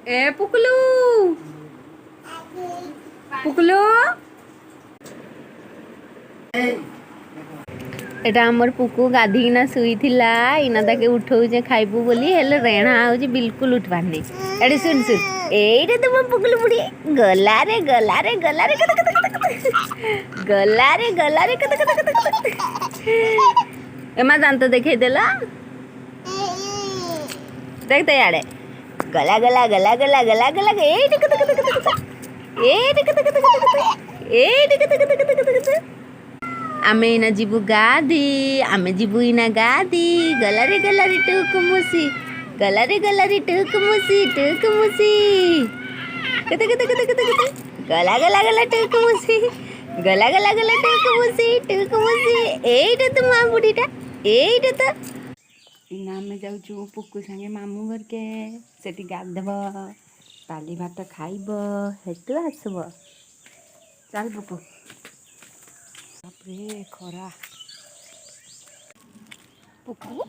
ए पुकलू पुकलू एटा हमर पुकू गाधीना शुई थिला इना ताके उठौजे खाइबू बोली हेले रेणा आउजी बिल्कुल उठबार नहीं एडी सुन सुन एइरे तुम पुकलू बुढ़ी गला रे गला रे गला रे गला रे गला रे एमा दांत देखे देला देख तो याडे गला गला गला गला गला गला ए टिक टिक टिक टिक ए टिक टिक टिक टिक ए टिक टिक टिक टिक आमे इना जीबू गादी आमे जीबू इना गादी गला रे टुक मुसी गला रे टुक मुसी कते कते कते कते कते गला गला गला टुक मुसी गला गला गला टुक मुसी एइटा तो मां बुढ़ीटा एइटा तो इना आमे जाउछु पुक्कू संगे मामू घर के सेठी गाधब डाली भात खाइब हेतु आसब चल पुक्कू बापरे खरा पुक्कू